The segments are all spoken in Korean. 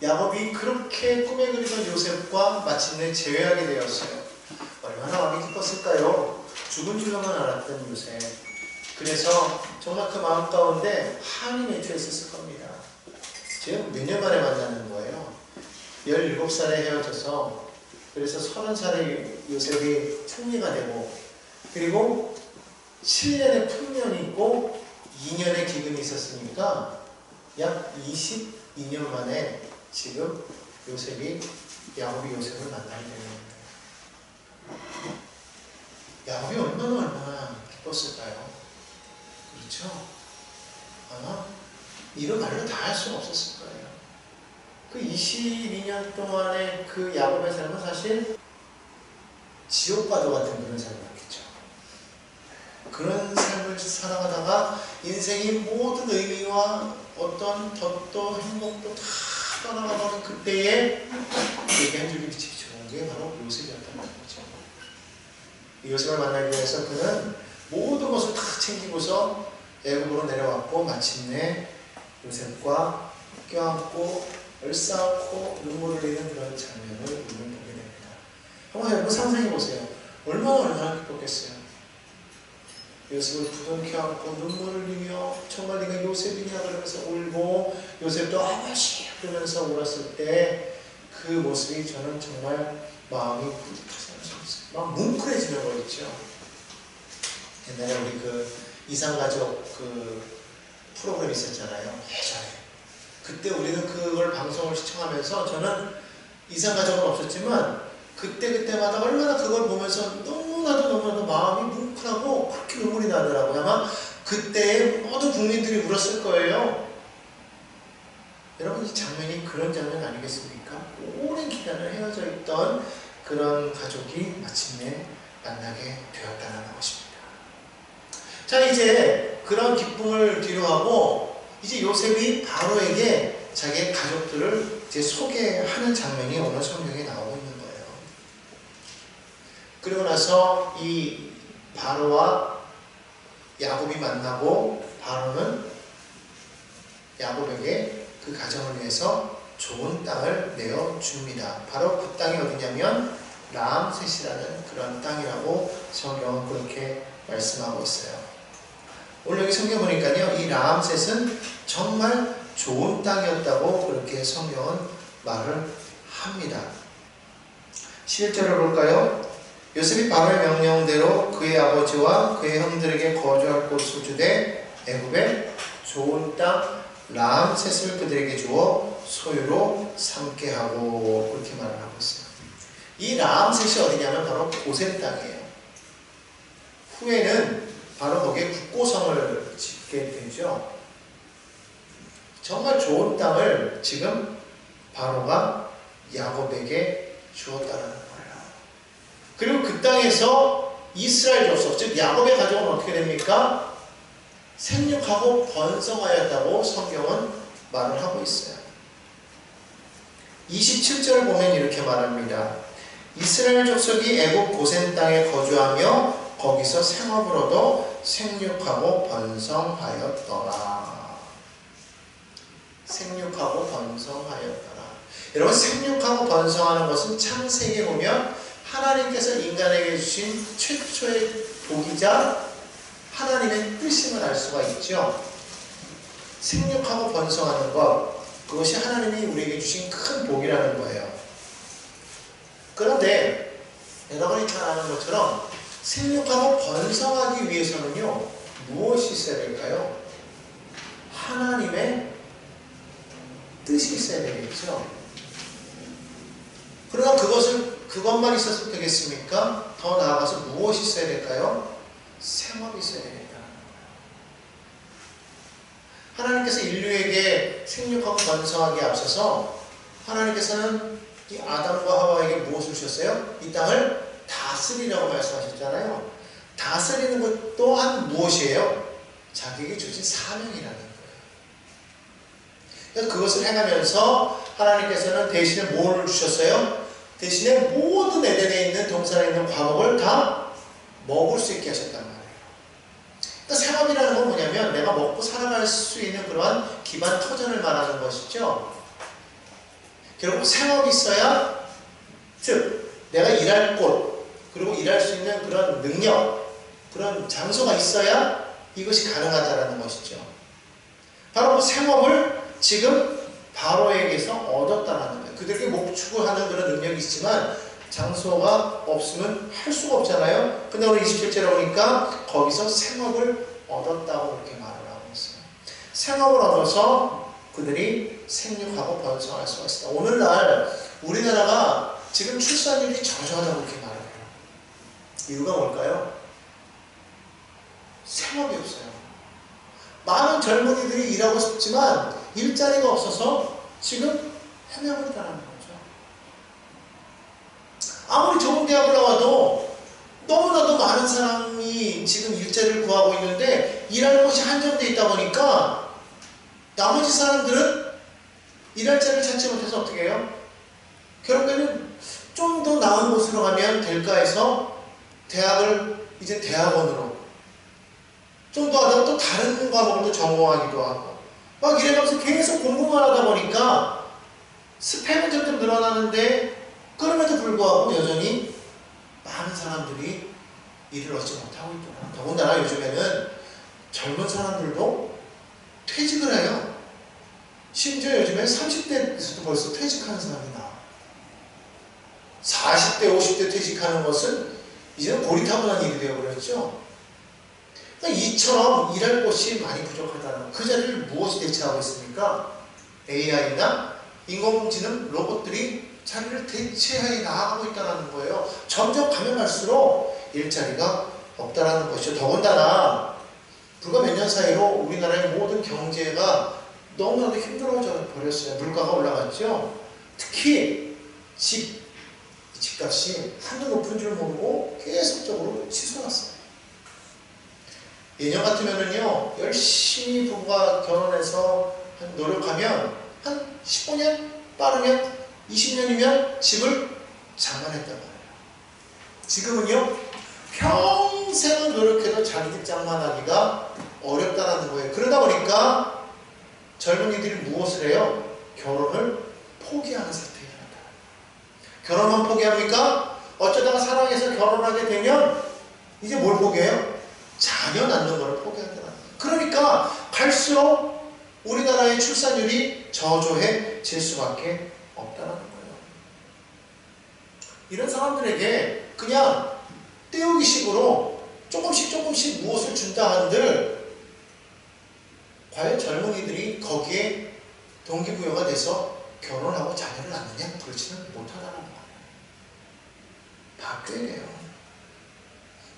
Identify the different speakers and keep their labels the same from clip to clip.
Speaker 1: 야곱이 그렇게 꿈에 그리던 요셉과 마침내 재회하게 되었어요. 얼마나 마음이 기뻤을까요? 죽은 줄로만 알았던 요셉. 그래서 정말 그 마음 가운데 한이 맺혀 있었을 겁니다. 지금 몇 년 만에 만나는 거예요. 17살에 헤어져서, 그래서 30살에 요셉이 총리가 되고, 그리고 7년의 풍년이 있고 2년의 기근이 있었으니까 약 22년 만에 지금 야곱이 요셉을 만나게 되는 거예요. 야곱이 얼마나 기뻤을까요? 그렇죠? 아마 이런 말로 다 할 수는 없었을 거예요. 그 22년 동안의 그 야곱의 삶은 사실 지옥과도 같은 그런 삶이었겠죠. 그런 삶을 살아가다가 인생의 모든 의미와 어떤 덧도 행복도 다 떠나가버린 그때에 내게 한 줄기 빛이 비춰온 게 바로 요셉이었단 말이죠. 요셉을 만나기 위해서 그는 모든 것을 다 챙기고서 애굽으로 내려왔고 마침내 요셉과 껴안고 얼싸안고 눈물을 흘리는 그런 장면을 우리는 보게 됩니다. 한번 여러분 상상해 보세요. 얼마나 기뻤겠어요. 요셉을 부둥켜 안고 눈물을 흘리며 정말 네가 요셉이냐 그러면서 울고 요셉도 아버지 그러면서 울었을 때 그 모습이 저는 정말 마음이 뿌듯하지 막 뭉클해지는 거 있죠. 옛날에 우리 그 이상가족 그 프로그램 있었잖아요. 예전에. 그때 우리는 그걸 방송을 시청하면서 저는 이상가족은 없었지만 그때마다 얼마나 그걸 보면서 너무나도 마음이 뭉클하고 그렇게 눈물이 나더라고요. 아마 그때의 모든 국민들이 울었을 거예요. 여러분 이 장면이 그런 장면 아니겠습니까? 오랜 기간을 헤어져 있던 그런 가족이 마침내 만나게 되었다는 것입니다. 자, 이제 그런 기쁨을 뒤로하고 이제 요셉이 바로에게 자기의 가족들을 이제 소개하는 장면이 오늘 성경에 나오고 있는 거예요. 그리고 나서 이 바로와 야곱이 만나고 바로는 야곱에게 그 가정을 위해서 좋은 땅을 내어줍니다. 바로 그 땅이 어디냐면 라암셋이라는 그런 땅이라고 성경은 그렇게 말씀하고 있어요. 오늘 여기 성경 보니까요, 이 라암셋은 정말 좋은 땅이었다고 그렇게 성경은 말을 합니다. 11절을 볼까요? 요셉이 바로의 명령대로 그의 아버지와 그의 형들에게 거주할 곳을 주되 애굽의 좋은 땅 라암셋을 그들에게 주어 소유로 삼게 하고 그렇게 말을 하고 있어요. 이 라암셋이 어디냐면 바로 고센 땅이에요. 후에는 바로 거기에 국고성을 짓게 되죠. 정말 좋은 땅을 지금 바로가 야곱에게 주었다는 거예요. 그리고 그 땅에서 이스라엘 족속, 즉 야곱의 가족은 어떻게 됩니까? 생육하고 번성하였다고 성경은 말을 하고 있어요. 27절을 보면 이렇게 말합니다. 이스라엘 족속이 애굽 고센 땅에 거주하며 거기서 생업을 얻어 생육하고 번성하였더라. 생육하고 번성하였더라. 여러분, 생육하고 번성하는 것은 창세기에 보면 하나님께서 인간에게 주신 최초의 복이자 하나님의 뜻임을 알 수가 있죠. 생육하고 번성하는 것, 그것이 하나님이 우리에게 주신 큰 복이라는 거예요. 그런데 여러분이 잘 아는 것처럼 생육하고 번성하기 위해서는요, 무엇이 있어야 될까요? 하나님의 뜻이 있어야 되겠죠. 그러나 그것만 있었으면 되겠습니까? 더 나아가서 무엇이 있어야 될까요? 생업이 있어야 되겠다. 하나님께서 인류에게 생육하고 번성하기에 앞서서 하나님께서는 이 아담과 하와에게 무엇을 주셨어요? 이 땅을 다스리라고 말씀하셨잖아요. 다스리는 것 또한 무엇이에요? 자기에게 주신 사명이라는 거예요. 그래서 그것을 행하면서 하나님께서는 대신에 뭐를 주셨어요? 대신에 모든 에덴에 있는 동산에 있는 과목을 다 먹을 수 있게 하셨단 말이에요. 그러니까 생업이라는 건 뭐냐면 내가 먹고 살아갈 수 있는 그러한 기반 터전을 말하는 것이죠. 결국 생업이 있어야, 즉 내가 일할 곳, 그리고 일할 수 있는 그런 능력, 그런 장소가 있어야 이것이 가능하다는 것이죠. 바로 그 생업을 지금 바로에게서 얻었다는 거예요. 그들에게 목축하는 그런 능력이 있지만 장소가 없으면 할 수가 없잖아요. 근데 오늘 27절에 보니까 거기서 생업을 얻었다고 그렇게 말을 하고 있어요. 생업을 얻어서 그들이 생육하고 번성할 수가 있습니다. 오늘날 우리나라가 지금 출산율이 저조하다고 그렇게 말을 해요. 이유가 뭘까요? 생업이 없어요. 많은 젊은이들이 일하고 싶지만 일자리가 없어서 지금 헤매고 있다는 거죠. 아무리 좋은 대학을 나와도 너무나도 많은 사람이 지금 일자리를 구하고 있는데 일하는 곳이 한정되어 있다 보니까 나머지 사람들은 일할 자리를 찾지 못해서 어떻게 해요? 결국에는 좀 더 나은 곳으로 가면 될까 해서 대학을 이제 대학원으로 좀 더 하다가 또 다른 과목을 또 전공하기도 하고 막 이래가면서 계속 공부만 하다 보니까 스펙은 점점 늘어나는데 그럼에도 불구하고 여전히 많은 사람들이 일을 얻지 못하고 있구나. 더군다나 요즘에는 젊은 사람들도 퇴직을 해요. 심지어 요즘에 30대에서도 벌써 퇴직하는 사람이 나와. 40대, 50대 퇴직하는 것은 이제는 고리타분한 일이 되어버렸죠. 그러니까 이처럼 일할 곳이 많이 부족하다는 그 자리를 무엇이 대체하고 있습니까? AI나 인공지능 로봇들이 자리를 대체해 나가고 있다는 거예요. 점점 가면 갈수록 일자리가 없다는 것이죠. 더군다나 불과 몇 년 사이로 우리나라의 모든 경제가 너무나도 힘들어져 버렸어요. 물가가 올라갔죠. 특히 집값이 한도 높은 줄 모르고 계속적으로 치솟았어요. 예년 같으면은요, 열심히 부부가 결혼해서 노력하면 한 15년 빠르면 20년이면 집을 장만했단 말이에요. 지금은요, 평생을 노력해도 자기 집 장만하기가 어렵다는 거예요. 그러다 보니까 젊은이들이 무엇을 해요? 결혼을 포기하는 사태가 나타나요. 결혼만 포기합니까? 어쩌다가 사랑해서 결혼하게 되면 이제 뭘 포기해요? 자녀 낳는 것을 포기한다는 거예요. 그러니까 갈수록 우리나라의 출산율이 저조해질 수밖에 없다는 거예요. 이런 사람들에게 그냥 때우기식으로 조금씩 무엇을 준다 한들 과연 젊은이들이 거기에 동기부여가 돼서 결혼하고 자녀를 낳느냐? 그렇지는 못하다는 거예요. 바뀌어야 돼요.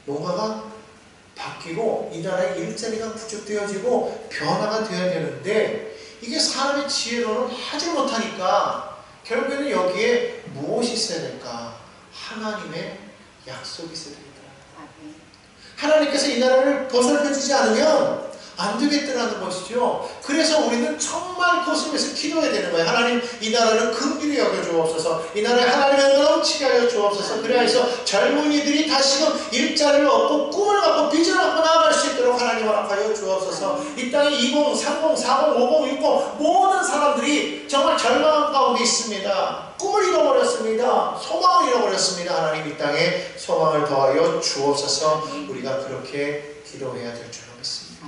Speaker 1: 뭔가가 바뀌고 이 나라의 일자리가 부족되어지고 변화가 되어야 되는데 이게 사람의 지혜로는 하지 못하니까 결국에는 여기에 무엇이 있어야 될까? 하나님의 약속이 있어야 된다. 하나님께서 이 나라를 보살펴주지 않으면 안 되겠다는 것이죠. 그래서 우리는 정말 그것을 위해서 기도해야 되는 거예요. 하나님, 이 나라를 긍휼히 여겨 주옵소서. 이 나라에 하나님의 넘치게 하여 주옵소서. 그래서 젊은이들이 다시금 일자리를 얻고 꿈을 갖고 비전을 갖고 나아갈 수 있도록 하나님 허락하여 주옵소서. 이 땅에 20, 30, 40, 50, 60 모든 사람들이 정말 절망 가운데 있습니다. 꿈을 잃어버렸습니다. 소망을 잃어버렸습니다. 하나님, 이 땅에 소망을 더하여 주옵소서. 우리가 그렇게 기도해야 될 줄 믿습니다.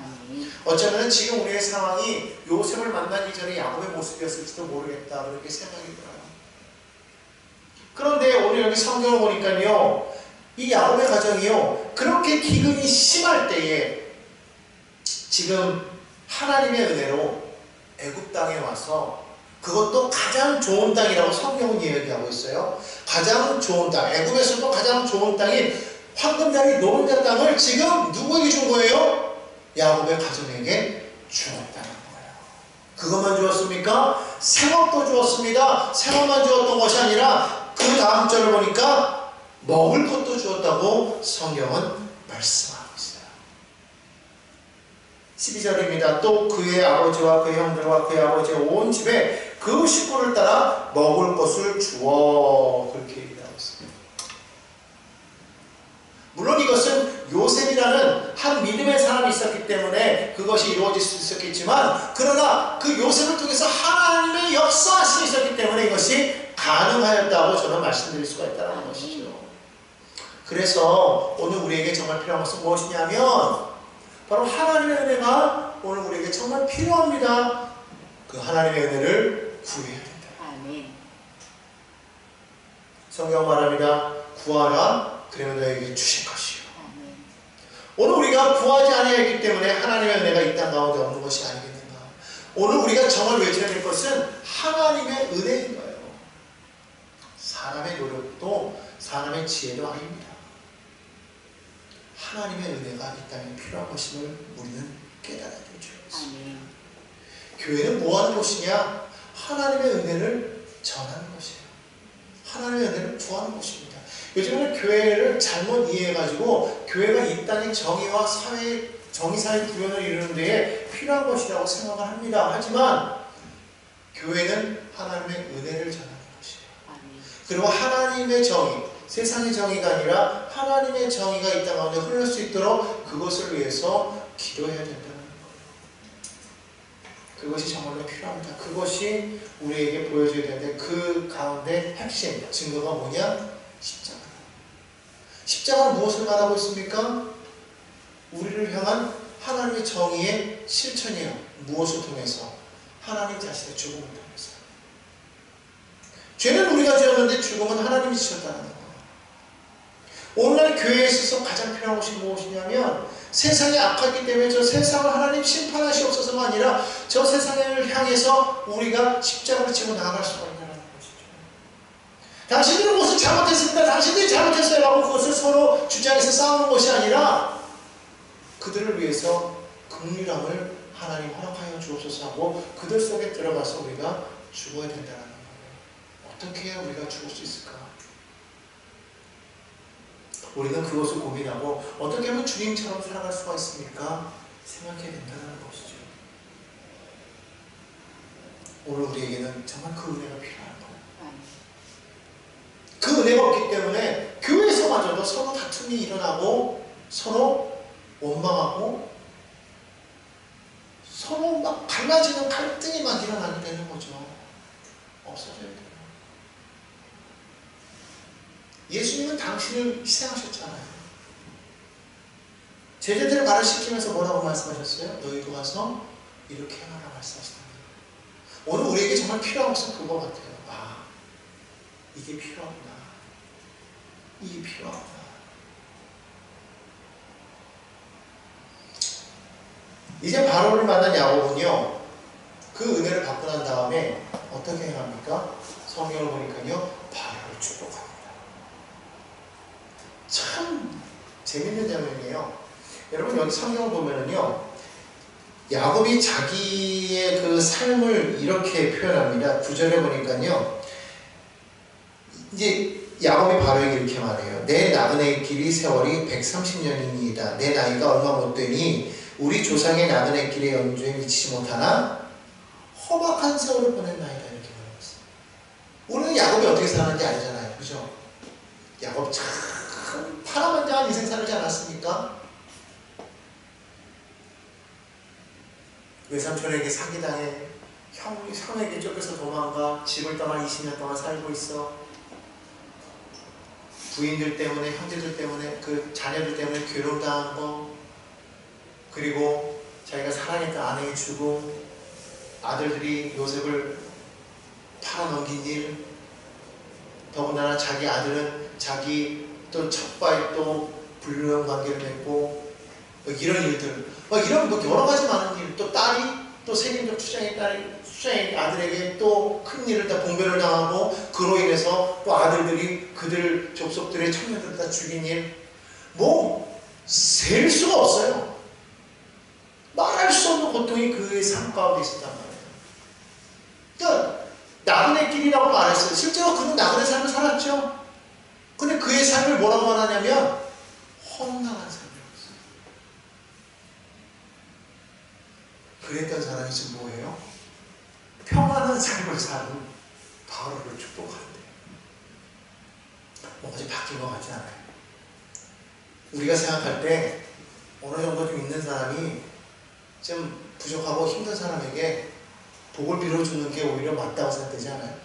Speaker 1: 어쩌면 지금 우리의 상황이 요셉을 만나기 전에 야곱의 모습이었을지도 모르겠다, 그렇게 생각이 들어요. 그런데 오늘 여기 성경을 보니까요, 이 야곱의 가정이요, 그렇게 기근이 심할 때에 지금 하나님의 은혜로 애굽 땅에 와서, 그것도 가장 좋은 땅이라고 성경은 이야기하고 있어요. 가장 좋은 땅, 애굽에서도 가장 좋은 땅인 황금다리 노른자 땅을 지금 누구에게 준 거예요? 야곱의 가정에게 주었다는 거예요. 그것만 주었습니까? 생업도 주었습니다. 생업만 주었던 것이 아니라 그 다음 절을 보니까 먹을 것도 주었다고 성경은 말씀하고 있어요. 12절입니다. 또 그의 아버지와 그의 형들과 그의 아버지의 온 집에 그 식구를 따라 먹을 것을 주어, 그렇게 얘기하고 있습니다. 물론 이것은 요셉이라는 한 믿음의 사람이 있었기 때문에 그것이 이루어질 수 있었겠지만, 그러나 그 요셉을 통해서 하나님의 역사하심이 있었기 때문에 이것이 가능하였다고 저는 말씀드릴 수가 있다는 것이죠. 그래서 오늘 우리에게 정말 필요한 것은 무엇이냐면 바로 하나님의 은혜가 오늘 우리에게 정말 필요합니다. 그 하나님의 은혜를 구해야 된다.
Speaker 2: 아멘.
Speaker 1: 성경 말합니다. 구하라 그러면 너에게 주실 것이요.
Speaker 2: 아멘.
Speaker 1: 오늘 우리가 구하지 아니하였기 때문에 하나님의 은혜가 이 땅 가운데 없는 것이 아니겠는가. 오늘 우리가 정말 외쳐야 될 것은 하나님의 은혜인 거예요. 사람의 노력도 사람의 지혜도 아닙니다. 하나님의 은혜가 이 땅에 필요한 것임을 우리는 깨달아야 되죠.
Speaker 2: 아멘.
Speaker 1: 교회는 뭐하는 곳이냐? 하나님의 은혜를 전하는 것이에요. 하나님의 은혜를 구하는 곳입니다. 요즘에는 교회를 잘못 이해해가지고 교회가 이 땅의 정의와 사회, 정의사회 구현을 이루는 데에 필요한 것이라고 생각을 합니다. 하지만 교회는 하나님의 은혜를 전하는 것이에요.
Speaker 2: 아멘.
Speaker 1: 그리고 하나님의 정의, 세상의 정의가 아니라 하나님의 정의가 이 땅 가운데 흐를 수 있도록 그것을 위해서 기도해야 된다는 거예요. 그것이 정말로 필요합니다. 그것이 우리에게 보여줘야 되는데 그 가운데 핵심, 증거가 뭐냐? 십자가. 십자가는 무엇을 말하고 있습니까? 우리를 향한 하나님의 정의의 실천이에요. 무엇을 통해서? 하나님 자신의 죽음을 통해서. 죄는 우리가 지었는데 죽음은 하나님이 지셨다는 거예요. 오늘날 교회에 있어서 가장 필요한 것이 무엇이냐면 세상이 악하기 때문에 저 세상을 하나님 심판하시옵소서가 아니라 저 세상을 향해서 우리가 십자가를 지고 나아갈 수가 있다는 것이죠. 당신들은 무엇을 잘못했습니다. 당신들이 잘못했어요 라고 그것을 서로 주장해서 싸우는 것이 아니라 그들을 위해서 긍휼함을 하나님 허락하여 주옵소서 하고 그들 속에 들어가서 우리가 죽어야 된다는 거예요. 어떻게 해야 우리가 죽을 수 있을까? 우리는 그것을 고민하고 어떻게 하면 주님처럼 살아갈 수가 있습니까? 생각해야 된다는 것이죠. 오늘 우리에게는 정말 그 은혜가 필요한 거예요. 그 은혜가 없기 때문에 교회에서마저도 서로 다툼이 일어나고 서로 원망하고 서로 막 갈라지는 갈등이 막 일어나게 되는 거죠. 없어져야 돼요. 예수님은 당신을 희생하셨잖아요. 제자들을 말을 시키면서 뭐라고 말씀하셨어요? 너희도 가서 이렇게 해라 말씀하셨습니다. 오늘 우리에게 정말 필요한 것은 그거 같아요. 아, 이게 필요하구나. 이게 필요하구나. 이제 바로를 만난 야곱은요, 그 은혜를 받고 난 다음에 어떻게 행합니까? 성경을 보니까요, 바로를 축복합니다. 참 재밌는 장면이에요. 여러분 여기 성경을 보면은요, 야곱이 자기의 그 삶을 이렇게 표현합니다. 9절에 보니까요, 이제 야곱이 바로에게 이렇게 말해요. 내 나그네 길이 세월이 130년이니이다. 내 나이가 얼마 못 되니 우리 조상의 나그네 길의 연주에 미치지 못하나 험악한 세월을 보냈나이다. 이렇게 말했어요. 우리는 야곱이 어떻게 살았는지 알잖아요. 그죠? 야곱 참 파란만장한 인생 살지 않았습니까? 외삼촌에게 사기당해, 형에게 쫓겨서 도망가, 집을 떠나 20년 동안 살고 있어. 부인들 때문에, 형제들 때문에, 그 자녀들 때문에 괴로움당한 거, 그리고 자기가 사랑했던 아내의 죽음, 아들들이 요셉을 팔아넘긴 일, 더군다나 자기 아들은 자기 또 첩과의 또 불륜한 관계를 맺고 이런 일들, 이런 여러 가지 많은 일, 또 딸이 또 세겜적 수장의 아들에게 또 큰 일을 다 봉변을 당하고 그로 인해서 또 아들들이 그들 족속들의 청년들을 다 죽인 일, 뭐 셀 수가 없어요. 말할 수 없는 고통이 그의 삶 가운데 있었단 말이에요. 그러니까 나그네 길이라고 말했어요. 실제로 그는 나그네 삶을 살았죠. 근데 그의 삶을 뭐라고 말하냐면 험난한 삶이었어요. 그랬던 사람이 지금 뭐예요? 평안한 삶을 사는 바로를 축복하는데 뭐가 좀 바뀐 것 같지 않아요? 우리가 생각할 때 어느 정도 좀 있는 사람이 좀 부족하고 힘든 사람에게 복을 빌어주는 게 오히려 맞다고 생각되지 않아요?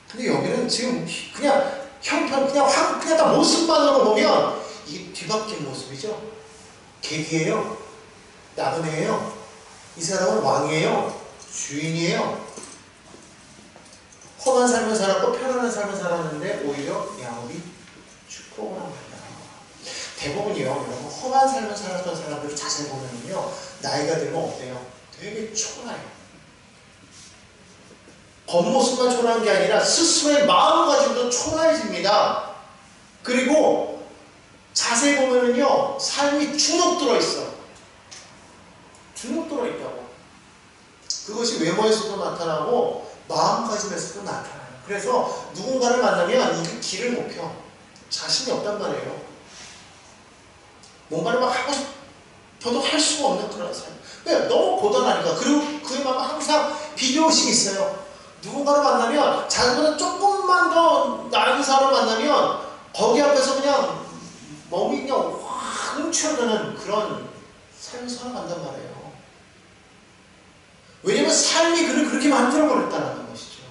Speaker 1: 근데 여기는 지금 그냥 형편, 그냥 다 모습만으로 보면 이게 뒤바뀐 모습이죠. 계기예요. 나그네예요. 이 사람은 왕이에요. 주인이에요. 험한 삶을 살았고 편안한 삶을 살았는데 오히려 야곱이 축복을 합니다. 대부분이요, 여러분 험한 삶을 살았던 사람들을 자세히 보면요, 나이가 들면 어때요? 되게 초라해요. 겉모습만 초라한 게 아니라 스스로의 마음가짐도 초라해집니다. 그리고 자세히 보면은요, 삶이 주눅 들어있어. 주눅 들어있다고. 그것이 외모에서도 나타나고 마음가짐에서도 나타나요. 그래서 누군가를 만나면 이 길을 못 펴. 자신이 없단 말이에요. 뭔가를 막 하고 싶어도 할 수가 없는 그런 삶. 왜? 너무 고단하니까. 그리고 그의 마음은 항상 비교의식이 있어요. 누군가를 만나면 자기보다 조금만 더 나은 사람을 만나면 거기 앞에서 그냥 몸이 그냥 확 움츠러드는 그런 삶을 살아간단 말이에요. 왜냐면 삶이 그를 그렇게 만들어버렸다는 것이죠.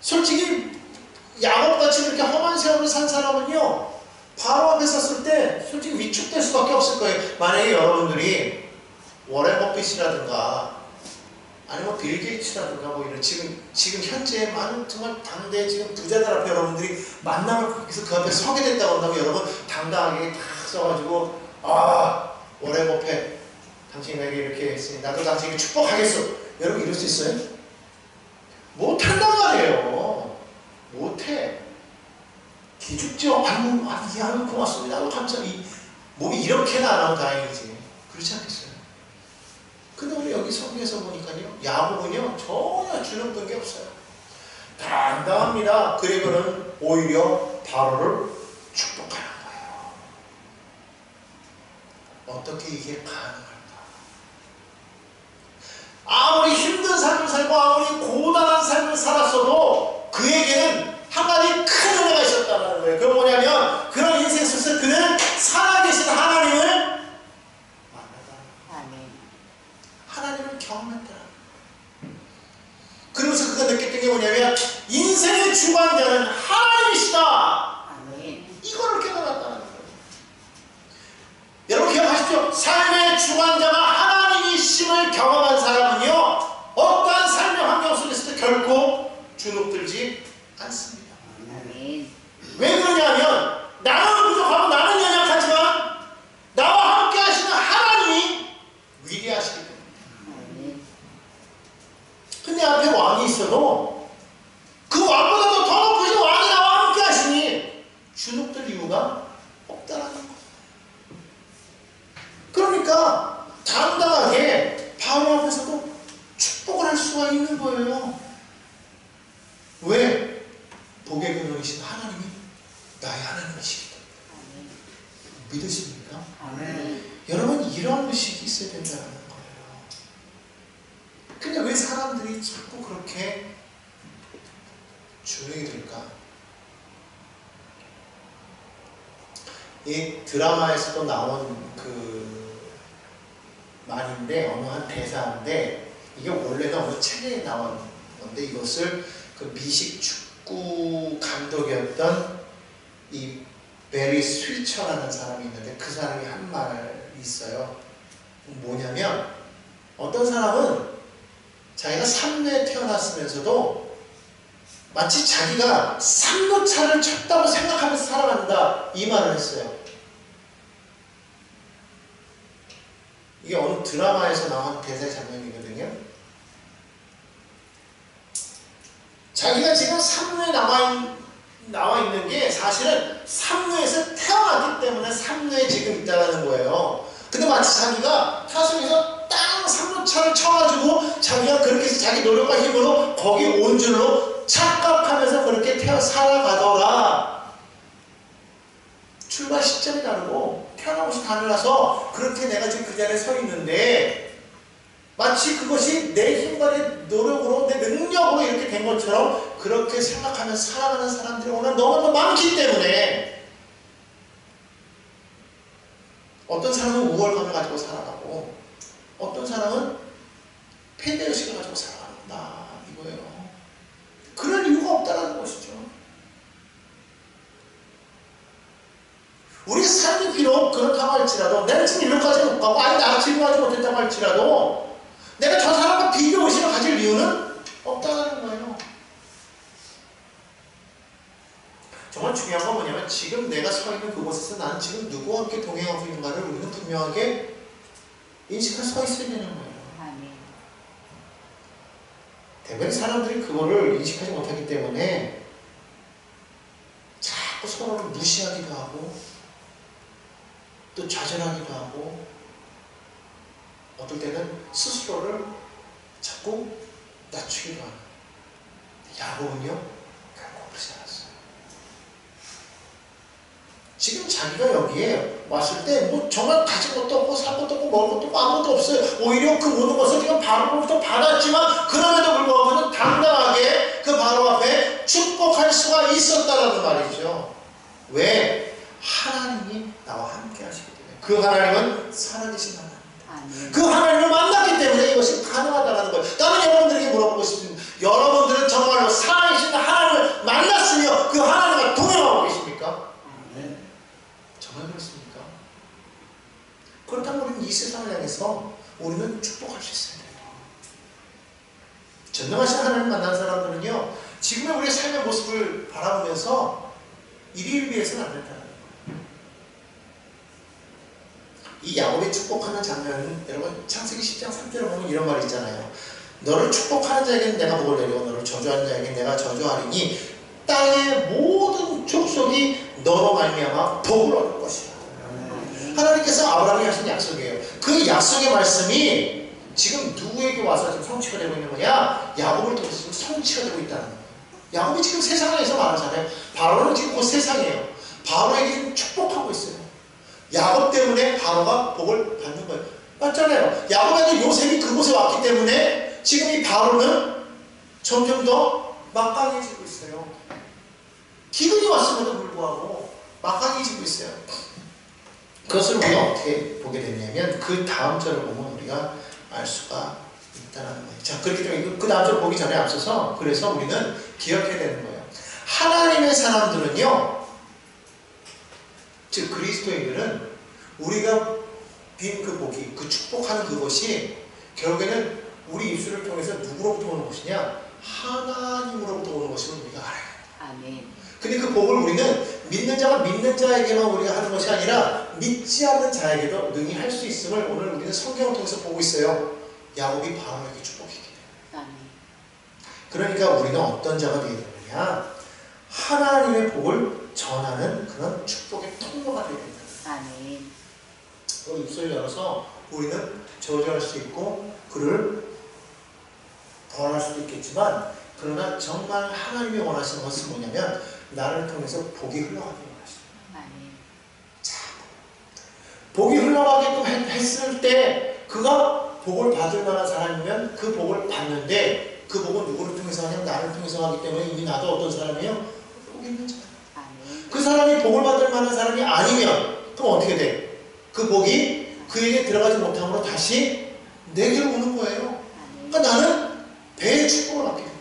Speaker 1: 솔직히 야곱같이 그렇게 험한 세월을 산 사람은요, 바로 앞에 섰을 때 솔직히 위축될 수밖에 없을 거예요. 만약에 여러분들이 워렌 버핏이라든가 아니면 빌 게이츠라든가 뭐 이런 지금 현재 많은 정말 당대 지금 부자들 앞에 여러분들이 만나면 거기서 그 앞에 서게 됐다고 한다면 여러분 당당하게 딱 서가지고 워렌 버핏 당신이 내게 이렇게 했으니 나도 당신에게 축복하겠어. 여러분 이럴 수 있어요? 못한단 말이에요. 못해. 기죽죠. 아유 고맙습니다. 감사합니다. 몸이 이렇게는 안 하면 다행이지. 그렇지 않겠어요? 근데 우리 여기 성경에서 보니까요, 야곱은요 전혀 주눅든 게 없어요. 당당합니다. 그리고는 오히려 바로를 축복하는 거예요. 어떻게 이게 가능할까? 아무리 힘든 삶을 살고 아무리 고단한 삶을 살았어도 그에게는 한 가지 큰 은혜가 있었다는 거예요. 그건 뭐냐면 그런 인생 속에서 그는 살아계신 하나님을 만났다. 하나님을 경험했다. 그러면서 그가 느꼈던 게 뭐냐면 인생의 주관자는 하나님이시다. 이거를 깨달았다는 거예요. 여러분 기억하십시오. 삶의 주관자가 하나님이심을 경험한 사람은요, 어떠한 삶의 환경 속에서도 결코 주눅들지 않습니다. 왜 그러냐면 나는 부족하고 나는 연약하지만 나와 함께 하시는 하나님이 위대하시기 때문에. 근데 앞에 왕이 있어도 그 왕보다도 더 높으신 왕이 나와 함께 하시니 주눅들 이유가 없다라는 거예요. 그러니까 당당하게 바로 앞에서도 축복을 할 수가 있는 거예요. 왜? 복의 근원이신 하나님이 나의 하나님이시기 때문에. 믿으십니까? 여러분 이런 의식이 있어야 된다는 거예요. 근데 왜 사람들이 자꾸 그렇게 주눅이 들까? 이 드라마에서도 나온 그 말인데, 어느 한 대사인데, 이게 원래는 어느 책에 나온 건데, 이것을 그 미식 축구 감독이었던 이 베리 스위처라는 사람이 있는데, 그 사람이 한 말이 있어요. 뭐냐면 어떤 사람은 자기가 삼루에 태어났으면서도 마치 자기가 삼루차를 쳤다고 생각하면서 살아간다, 이 말을 했어요. 이게 어느 드라마에서 나온 대사의 장면이거든요. 자기가 지금 삼루에 나와 있는 게 사실은 삼루에서 태어났기 때문에 삼루에 지금 있다는 거예요. 근데 마치 자기가 타석에서 땅 삼루차를 쳐가지고 자기가 그렇게 해서 자기 노력과 힘으로 거기 온 줄로 착각하면서 그렇게 살아가더라. 출발 시점이 다르고 태어난 곳이 달라서 그렇게 내가 지금 그 자리에 서 있는데 마치 그것이 내 힘과 내 노력으로 내 능력으로 이렇게 된 것처럼 그렇게 생각하며 살아가는 사람들이 오늘 너무나 많기 때문에 어떤 사람은 우월감을 가지고 살아가고 어떤 사람은 패배의식을 가지고 살아간다 이거예요. 그럴 이유가 없다는 것이죠. 우리 삶이 비록 그렇다고 할지라도 내가 지금 이런까지 못 가고 아니 나 지금 하지 못했다고 할지라도 내가 저 사람과 비교의식을 가질 이유는 없다는 거예요. 정말 중요한 건 뭐냐면 지금 내가 서 있는 그곳에서 나는 지금 누구와 함께 동행하고 있는가를 우리는 분명하게 인식할 수 있어야 되는 거예요. 대부분 사람들이 그거를 인식하지 못하기 때문에 자꾸 서로를 무시하기도 하고 또 좌절하기도 하고 어떨 때는 스스로를 자꾸 낮추기도 하는. 야곱은요 결국 그러지 않았어요. 지금 자기가 여기에 왔을 때 뭐 정말 가진 것도 없고 살 것도 없고 먹을 것도 없고 아무것도 없어요. 오히려 그 모든 것을 지금 바로로부터 받았지만 그럼에도 불구하고 그는 당당하게 그 바로 앞에 축복할 수가 있었다라는 말이죠. 왜? 하나님이 나와 함께 하시기 때문에. 그 하나님은 살아계신 하나님. 그 하나님을 만났기 때문에 이것이 가능하다는 거예요. 나는 여러분들에게 물어보고 싶습니다. 여러분들은 정말로 살아계신 하나님을 만났으며 그 하나님과 동행하고 계십니까? 정말 그렇습니까? 그렇다면 우리는 이 세상을 향해서 우리는 축복할 수 있어야 돼요. 전능하신 하나님을 만난 사람들은요 지금의 우리의 삶의 모습을 바라보면서 이를 위해서는 안 된다는 거예요. 이 야곱이 축복하는 장면은 여러분 창세기 10장 3절에 보면 이런 말이 있잖아요. 너를 축복하는 자에게는 내가 복을 내리고 너를 저주하는 자에게는 내가 저주하리니 땅의 모든 족속이 너로 말미암아 복을 얻을 것이야. 하나님께서 아브라함에게 하신 약속이에요. 그 약속의 말씀이 지금 누구에게 와서 지금 성취가 되고 있는 거냐? 야곱을 통해서 지금 성취가 되고 있다는 거예요. 야곱이 지금 세상에서 말하잖아요. 바로는 지금 곧 세상이에요. 바로에게 지금 축복하고 있어요. 야곱 때문에 바로가 복을 받는 거예요. 맞잖아요. 야곱의 아들 요셉이 그곳에 왔기 때문에 지금 이 바로는 점점 더 막강해지고 있어요. 기근이 왔음에도 불구하고 막강해지고 있어요. 그것을 우리가 어떻게 보게 되냐면 그 다음 절을 보면 우리가 알 수가 있다는 거예요. 자, 그렇기 때문에 그 다음 절 보기 전에 앞서서 그래서 우리는 기억해야 되는 거예요. 하나님의 사람들은요, 즉 그리스도인들은 우리가 빈 그 복이, 그 축복하는 그것이 결국에는 우리 입술을 통해서 누구로부터 오는 것이냐? 하나님으로부터 오는 것임을 우리가 알아요.
Speaker 2: 아멘.
Speaker 1: 근데 그 복을 우리는 믿는 자가 믿는 자에게만 우리가 하는 것이 아니라 믿지 않는 자에게도 능히 할 수 있음을 오늘 우리는 성경을 통해서 보고 있어요. 야곱이 바로에게 축복했기 때문에. 그러니까 우리는 어떤 자가 되어야 되느냐? 하나님의 복을 전하는 그런 축복의 통로가 되어야 된다.
Speaker 2: 아멘.
Speaker 1: 입술을 열어서 우리는 저주할 수 있고 그를 벌할 수도 있겠지만 그러나 정말 하나님이 원하시는 것은 뭐냐면 나를 통해서 복이 흘러가게 원하십니다. 자, 복이 흘러가게끔 했을 때 그가 복을 받을 만한 사람이면 그 복을 받는데 그 복은 누구를 통해서 하냐면 나를 통해서 하기 때문에 이미 나도 어떤 사람이에요? 복이 있는 자예요. 그 사람이 복을 받을 만한 사람이 아니면 그럼 어떻게 돼? 그 복이 그에게 들어가지 못함으로 다시 내게로 오는 거예요. 그러니까 나는 배의 축복을 받게 됩니다.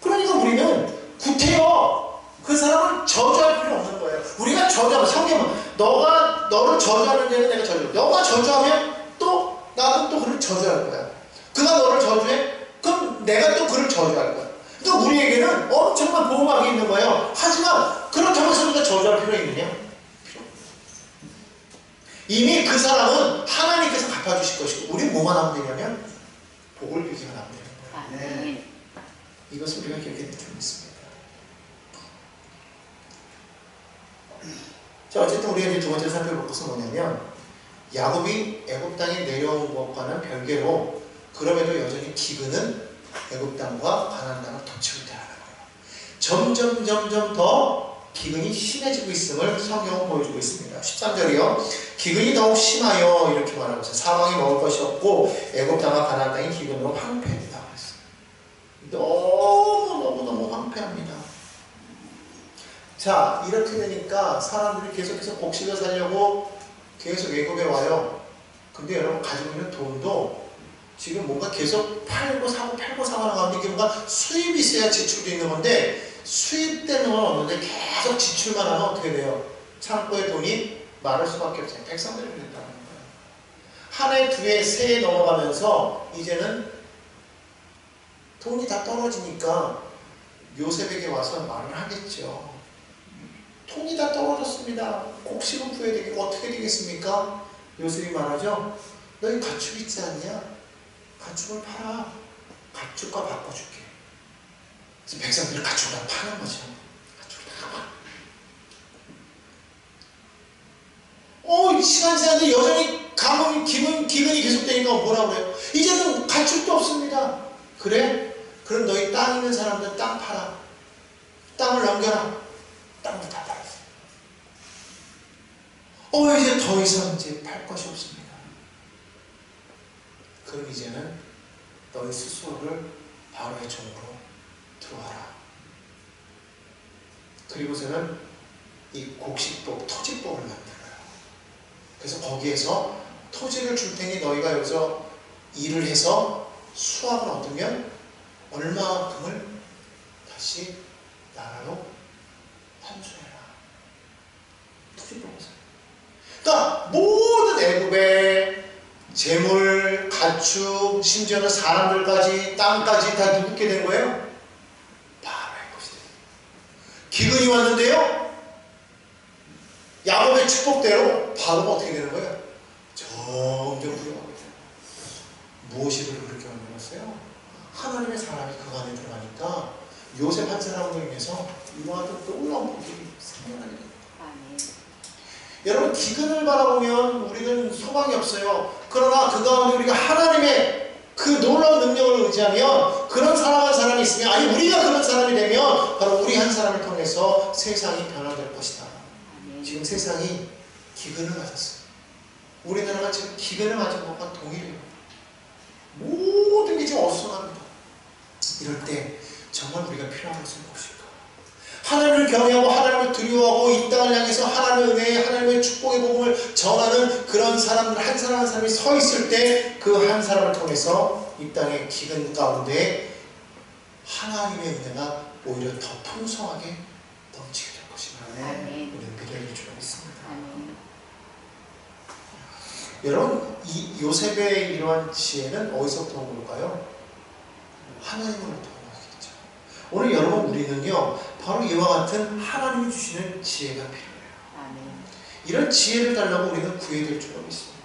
Speaker 1: 그러니까 우리는 구태여 그 사람을 저주할 필요 없는 거예요. 우리가 저주하면 성경은 너를 저주하는 데는 내가 저주. 너가 저주하면 또 나도 또 그를 저주할 거야. 그가 너를 저주해? 그럼 내가 또 그를 저주할 거야. 그러니까 우리에게는 엄청난 보호막이 있는 거예요. 하지만 그렇다고 해서 우리가 저주할 필요 있느냐? 필요 없어요. 이미 그 사람은 하나님께서 갚아주실 것이고 우리는 뭐만 하면 되냐면 복을 비기만 하면 되는 거예요. 네. 이것을 우리가 기억해야 되겠습니다. 자, 어쨌든 우리가 이제 두 번째 살펴볼 것은 뭐냐면 야곱이 애굽 땅에 내려온 것과는 별개로 그럼에도 여전히 기근은 애굽 땅과 가나안 땅을 덮치고 있다는 거예요. 점점 더 기근이 심해지고 있음을 성경은 보여주고 있습니다. 13절이요. 기근이 더욱 심하여 이렇게 말하고 있어요. 사방에 먹을 것이 없고 애굽 땅과 가나안 땅이 기근으로 황폐해진다고 했어요. 합니다. 자, 이렇게 되니까 사람들이 계속해서 곡식을 사려고 계속 애굽에 와요. 근데 여러분 가지고 있는 돈도 지금 뭔가 계속 팔고 사고 하는 가운데 이게 뭔가 수입이 있어야 지출도 있는 건데 수입되는 건 없는데 계속 지출만 하면 어떻게 돼요? 창고에 돈이 마를 수밖에 없어요. 백성들이 그랬다는 거예요. 한 해, 두 해, 세 해 넘어가면서 이제는 돈이 다 떨어지니까 요셉에게 와서 말을 하겠죠. 돈이 다 떨어졌습니다. 곡식은 구해야 되겠고 어떻게 되겠습니까? 요셉이 말하죠. 너희 가축 있지 않냐? 가축을 팔아. 가축과 바꿔줄게. 그래서 백성들이 가축을 다 파는 거죠. 가축을 다 파. 시간이 지났는데 여전히 가뭄, 기근이 계속되니까 뭐라고 그래요? 이제는 가축도 없습니다. 그래? 그럼 너희 땅 있는 사람들 땅 팔아. 땅을 넘겨라. 땅을 다 팔았어요. 이제 더 이상 이제 팔 것이 없습니다. 그럼 이제는 너희 스스로를 바로의 종으로 들어와라. 그리고서는 이 곡식법, 토지법을 만들어요. 그래서 거기에서 토지를 줄 테니 너희가 여기서 일을 해서 수확을 얻으면 얼마만큼을 다시 나라로 환수해라. 토지법에서. 그러니까 모든 애굽의 재물, 가축, 심지어는 사람들까지, 땅까지 다 누구게 된 거예요? 바로의 것이 돼요. 기근이 왔는데요. 야곱의 축복대로 바로가 어떻게 되는 거예요? 점점 부여하게 돼요. 무엇이 그렇게 만들었어요? 하나님의 사람이 그 안에 들어가니까 요셉 한 사람으로 인해서 이와 같은 놀라운 복이 생겨나게 됩니다. 여러분 기근을 바라보면 우리는 소망이 없어요. 그러나 그 가운데 우리가 하나님의 그 놀라운 능력을 의지하면 그런 살아간 사람이 있으면 아니 우리가 그런 사람이 되면 바로 우리 한 사람을 통해서 세상이 변화될 것이다. 지금 세상이 기근을 맞았어요. 우리나라가 지금 기근을 맞은 것과 동일해요. 모든 게 지금 어수선합니다. 이럴 때 정말 우리가 필요한 것은 무엇일까? 하나님을 경외하고 하나님을 두려워하고 이 땅을 향해서 하나님의 은혜, 하나님의 축복의 복음을 전하는 그런 사람들 한 사람 한 사람이 서 있을 때 그 한 사람을 통해서 이 땅의 기근 가운데 하나님의 은혜가 오히려 더 풍성하게 넘치게 될 것입니다. 우리는 믿어야 줄 믿습니다. 여러분 이 요셉의 이러한 지혜는 어디서부터 온 걸까요? 하나님으로부터. 오늘 여러분 우리는요 바로 이와 같은 하나님이 주시는 지혜가 필요해요. 이런 지혜를 달라고 우리는 구해야 될 줄로 믿습니다.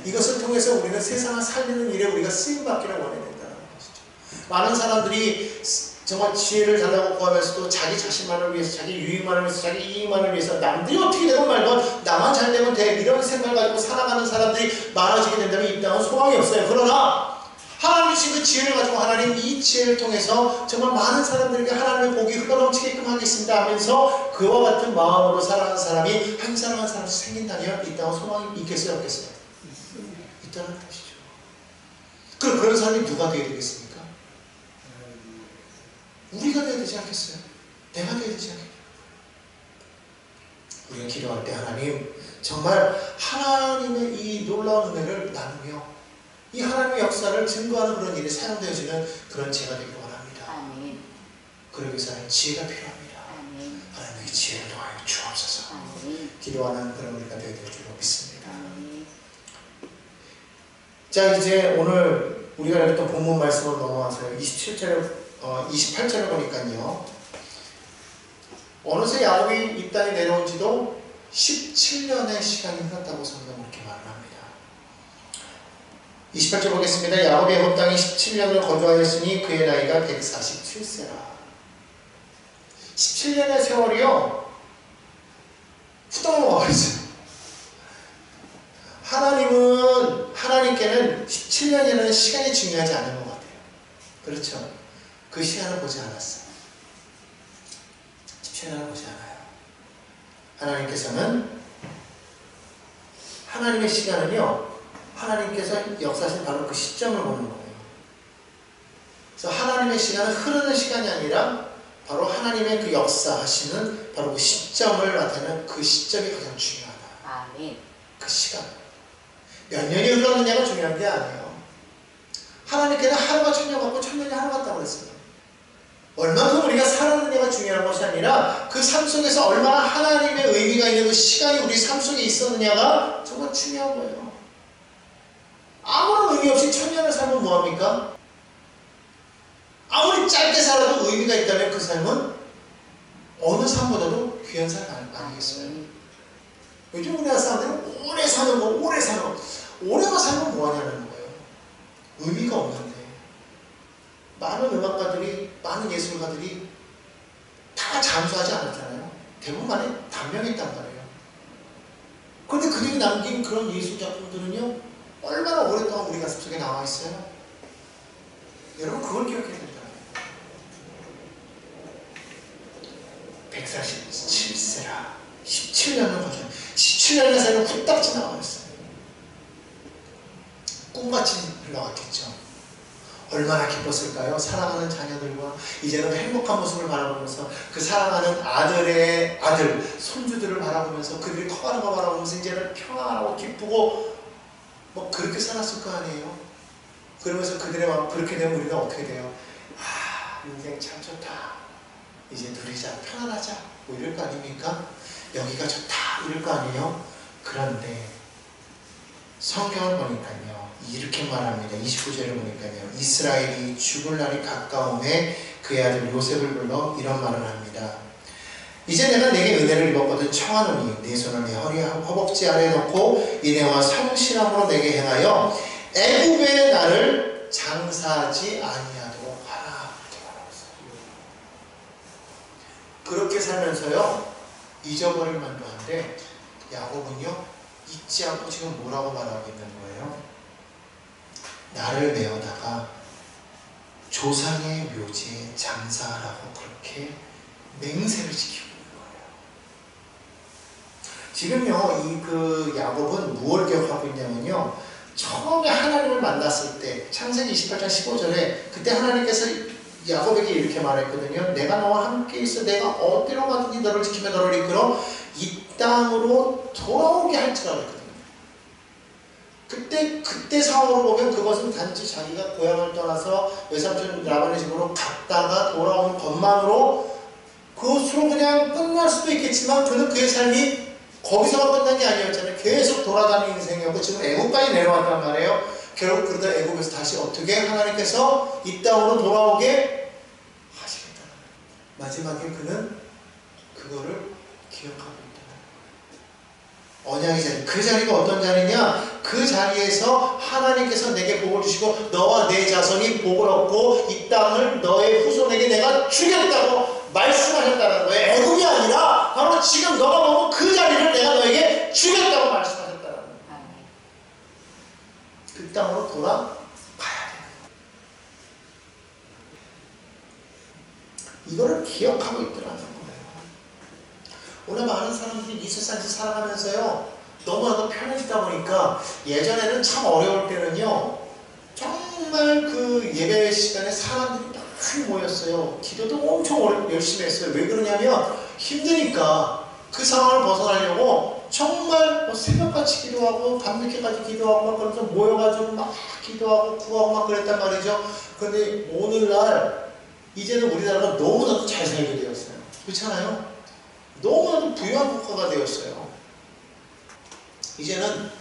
Speaker 1: 이것을 통해서 우리는 세상을 살리는 일에 우리가 쓰임받기를 원해야 된다는 것이죠. 많은 사람들이 정말 지혜를 달라고 구하면서도 자기 자신만을 위해서, 자기 유익만을 위해서, 자기 이익만을 위해서 남들이 어떻게 되건 말건 나만 잘 되면 돼 이런 생각을 가지고 살아가는 사람들이 많아지게 된다면 이 땅은 소망이 없어요. 그러나 하나님이 주신 그 지혜를 가지고 하나님 이 지혜를 통해서 정말 많은 사람들에게 하나님의 복이 흘러넘치게끔 하겠습니다 하면서 그와 같은 마음으로 살아가는 사람이 한 사람 한 사람씩 생긴다면 이 땅은 소망이 있겠어요 없겠어요? 있다는 것이죠. 그럼 그런 사람이 누가 되어야 되겠습니까? 우리가 되어야 되지 않겠어요? 내가 되어야 되지 않겠어요? 우리가 기도할 때 하나님 정말 하나님의 이 놀라운 은혜를 나누며 이 하나님의 역사를 증거하는 그런 일이 사용되어지는 그런 지혜가 되기를 원합니다. 그러기 위해서는 지혜가 필요합니다. 하나님의 지혜를 더하여 주옵소서. 기도하는 그런 우리가 되어야 될 줄로 믿습니다. 자 이제 오늘 우리가 읽었던 본문 말씀으로 넘어와서 28절을 보니까요. 어느새 야곱이 이 땅에 내려온 지도 17년의 시간이 흘렀다고 성경은 이렇게 말을 합니다. 28절 보겠습니다. 야곱이 애굽 땅에 17년을 거주하였으니 그의 나이가 147세라. 17년의 세월이요 후딱 넘어가있어요. 하나님께는 17년이라는 시간이 중요하지 않은 것 같아요. 그렇죠? 그 시간을 보지 않았어요. 17년을 보지 않아요. 하나님께서는 하나님의 시간은요 하나님께서 역사하신 바로 그 시점을 보는 거예요. 그래서 하나님의 시간은 흐르는 시간이 아니라 바로 하나님의 그 역사하시는 바로 그 시점을 나타내는 그 시점이 가장 중요하다.
Speaker 2: 아멘.
Speaker 1: 그 시간. 몇 년이 흘렀느냐가 중요한 게 아니에요. 하나님께는 하루가 천년 같고 천년이 하루 같다고 그랬어요. 얼마큼 우리가 살았느냐가 중요한 것이 아니라 그 삶 속에서 얼마나 하나님의 의미가 있는 그 시간이 우리 삶 속에 있었느냐가 정말 중요한 거예요. 아무런 의미 없이 천년을 살면 뭐합니까? 아무리 짧게 살아도 의미가 있다면 그 삶은 어느 삶보다도 귀한 삶 아니겠어요? 요즘 우리나라 사람들은 오래 사는 거, 오래 사는 거. 오래만 살면 뭐하냐는 거예요. 의미가 없는데. 많은 음악가들이, 많은 예술가들이 다 잠수하지 않았잖아요. 대부분 안에 단명했단 말이에요. 그런데 그들이 남긴 그런 예술 작품들은요, 얼마나 오랫동안 우리 가슴 속에 나와 있어요. 여러분, 그걸 기억해야 된다. 147세라. 17년을 거쳐. 17년의 삶을 후딱 지나가버렸어요. 꿈같이 흘러갔겠죠. 얼마나 기뻤을까요? 사랑하는 자녀들과 이제는 행복한 모습을 바라보면서 그 사랑하는 아들의 아들, 손주들을 바라보면서 그들이 커가는 거 바라보면서 이제는 평안하고 기쁘고 뭐 그렇게 살았을 거 아니에요? 그러면서 그들의 마음 그렇게 되면 우리가 어떻게 돼요? 아, 인생 참 좋다. 이제 누리자, 편안하자. 뭐 이럴 거 아닙니까? 여기가 좋다. 이럴 거 아니에요? 그런데 성경을 보니까요. 이렇게 말합니다. 29절을 보니까요. 이스라엘이 죽을 날이 가까움에 그의 아들 요셉을 불러 이런 말을 합니다. 이제 내가 내게 은혜를 입었거든 청하노니 내 손을 내 허리 허벅지 아래에 놓고 인애와 성실함으로 내게 행하여 애굽의 나를 장사하지 아니하도록 하라. 그렇게 살면서요. 잊어버릴 만도 한데 야곱은요. 잊지 않고 지금 뭐라고 말하고 있는 거예요? 나를 메어다가 조상의 묘지에 장사하라고 그렇게 맹세를 지키고 있는 거예요. 지금요, 이 야곱은 무엇을 기억하고 있냐면요, 처음에 하나님을 만났을 때, 창세기 28장 15절에 그때 하나님께서 야곱에게 이렇게 말했거든요. 내가 너와 함께 있어 내가 어디로 가든지 너를 지키며 너를 이끌어 이 땅으로 돌아오게 할지라고 했거든요. 그때 상황으로 보면 그것은 단지 자기가 고향을 떠나서 외삼촌 라반의 집으로 갔다가 돌아오는 것만으로 그것으로 그냥 끝날 수도 있겠지만 그는 그의 삶이 거기서만 끝난 게 아니었잖아요. 계속 돌아다니는 인생이었고 지금 애국까지 내려왔단 말이에요. 결국 그러다 애국에서 다시 어떻게 하나님께서 이 땅으로 돌아오게 하시겠다. 마지막에 그는 그거를 기억하고 있다. 언약의 자리. 그 자리가 어떤 자리냐? 그 자리에서 하나님께서 내게 복을 주시고 너와 내 자손이 복을 얻고 이 땅을 너의 후손에게 내가 주겠다고 말씀하셨다는 거예요. 애굽이 아니라 바로 지금 너가 먹은 그 자리를 내가 너에게 주겠다고 말씀하셨다는 거예요. 그 땅으로 돌아가야 돼요. 이거를 기억하고 있더라는 거예요. 오늘 많은 사람들이 이 세상에서 살아가면서요 너무나도 편해지다 보니까 예전에는 참 어려울 때는요 정말 그 예배 시간에 사람들이 많이 모였어요. 기도도 엄청 열심히 했어요. 왜 그러냐면 힘드니까 그 상황을 벗어나려고 정말 뭐 새벽같이 기도하고 밤늦게까지 기도하고 막 그러면서 모여가지고 막 기도하고 구하고 막 그랬단 말이죠. 그런데 오늘날 이제는 우리나라가 너무나도 잘 살게 되었어요. 그렇잖아요? 너무나도 부유한 국가가 되었어요. 이제는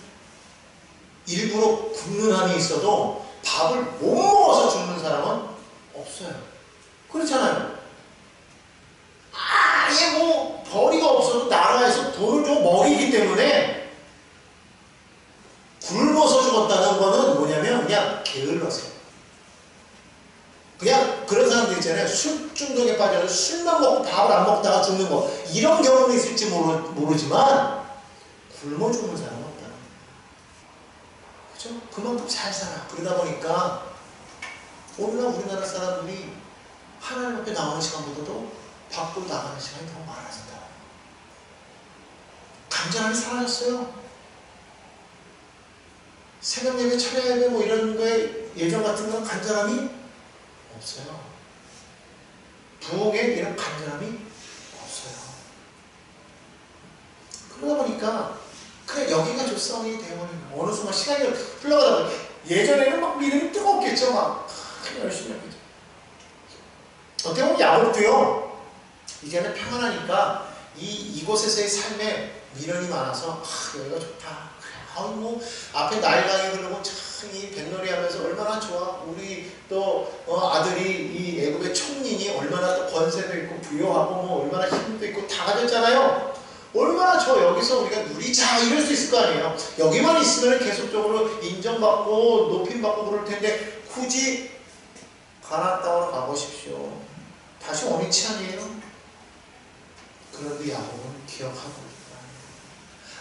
Speaker 1: 일부러 굶는 한이 있어도 밥을 못 먹어서 죽는 사람은 없어요. 그렇잖아요. 아예 뭐 벌이가 없어도 나라에서 돈을 좀 먹이기 때문에 굶어서 죽었다는 거는 뭐냐면 그냥 게을러서. 그냥 그런 사람들 있잖아요. 술 중독에 빠져서 술만 먹고 밥을 안 먹다가 죽는 거. 이런 경험이 있을지 모르지만 굶어 죽는 사람은 없다는 거예요. 그죠? 그만큼 잘 살아. 그러다 보니까 오늘날 우리나라 사람들이 하나님 앞에 나오는 시간보다도 밖으로 나가는 시간이 더 많아진다. 간절함이 사라졌어요. 새벽 예배, 철야 예배 뭐 이런 거에 예전 같은 건 간절함이 없어요. 부엌에 이런 간절함이 없어요. 그러다 보니까 그냥 여기가 조상이 되어버리는 거예요. 어느 순간 시간이 흘러가다 보니 예전에는 막 믿음이 뜨겁겠죠. 막 열심히 하겠죠. 어떻게 보면 야곱도요. 이제는 평안하니까 이곳에서의 삶에 미련이 많아서 여기가 좋다. 뭐 앞에 나일강이 흐르고 참 이 뱃놀이 하면서 얼마나 좋아. 우리 또 아들이 이 애굽의 총리니 얼마나 또 권세도 있고 부여하고 뭐 얼마나 힘도 있고 다 가졌잖아요. 얼마나 여기서 우리가 누리자 이럴 수 있을 거 아니에요. 여기만 있으면 계속적으로 인정받고 높임받고 그럴 텐데 굳이 가나안 땅으로 가보십시오. 다시 원위치 아니에요? 그런데 야곱은 기억하고 있다.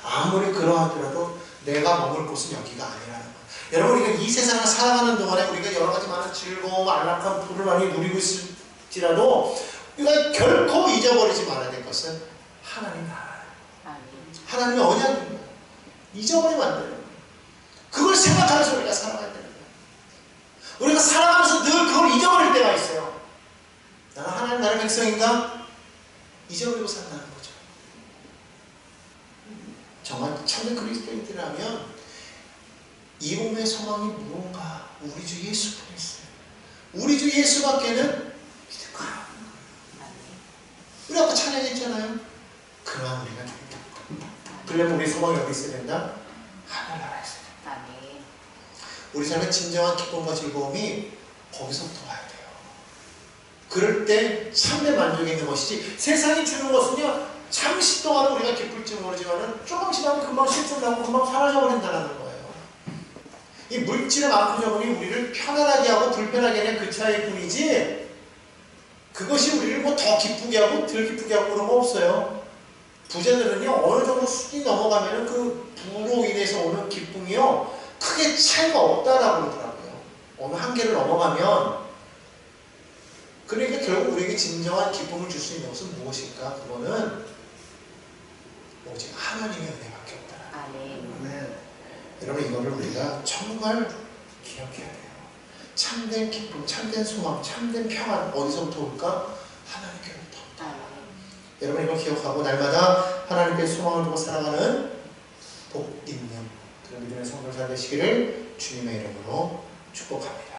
Speaker 1: 아무리 그러하더라도 내가 머물 곳은 여기가 아니라는 거예요. 여러분, 우리가 이 세상을 살아가는 동안에 우리가 여러 가지 많은 즐거움, 안락함, 부를 많이 누리고 있을지라도 우리가 결코 잊어버리지 말아야 될 것은 하나님 나라예요. 하나님의 언약입니다. 잊어버리면 안 돼요. 그걸 생각하면서 우리가 살아가야 되는 거예요. 우리가 살아가면서 늘 그걸 잊어버릴 때가 있어요. 나는 하나님 나라의 백성인가? 잊어버리고 산다는 거죠. 정말 참된 그리스도인들이라면 이 몸의 소망이 무언가? 우리 주 예수뿐이 있어요. 우리 주 예수밖에는 믿을 거야. 우리 아까 찬양했잖아요. 그만 우리가 죽다. 그러면 우리 소망이 어디 있어야 된다? 하늘나라에 있어야 된다. 우리 삶의 진정한 기쁨과 즐거움이 거기서부터 와야 돼요. 그럴 때 참된 만족이 있는 것이지 세상이 주는 것은요 잠시 동안 우리가 기쁠지 모르지만 조금 지나면 금방 실천하고 금방 사라져버린다는 거예요. 이 물질의 많고 적음이 우리를 편안하게 하고 불편하게 하는 그 차이일 뿐이지 그것이 우리를 뭐 더 기쁘게 하고 덜 기쁘게 하고 그런 거 없어요. 부자들은요 어느 정도 수준이 넘어가면 그 부로 인해서 오는 기쁨이요 크게 차이가 없다라고 그러더라고요. 어느 한계를 넘어가면. 그러니까 결국 우리에게 진정한 기쁨을 줄 수 있는 것은 무엇일까? 그거는 오직 하나님의 은혜밖에 없다. 아멘. 여러분, 이거를 우리가 정말 기억해야 돼요. 참된 기쁨, 참된 소망, 참된 평안 어디서부터 올까? 하나님께로부터 온다. 여러분, 이걸 기억하고 날마다 하나님께 소망을 두고 살아가는 복 있는 그런 믿음의 성도들 되시기를 주님의 이름으로 축복합니다.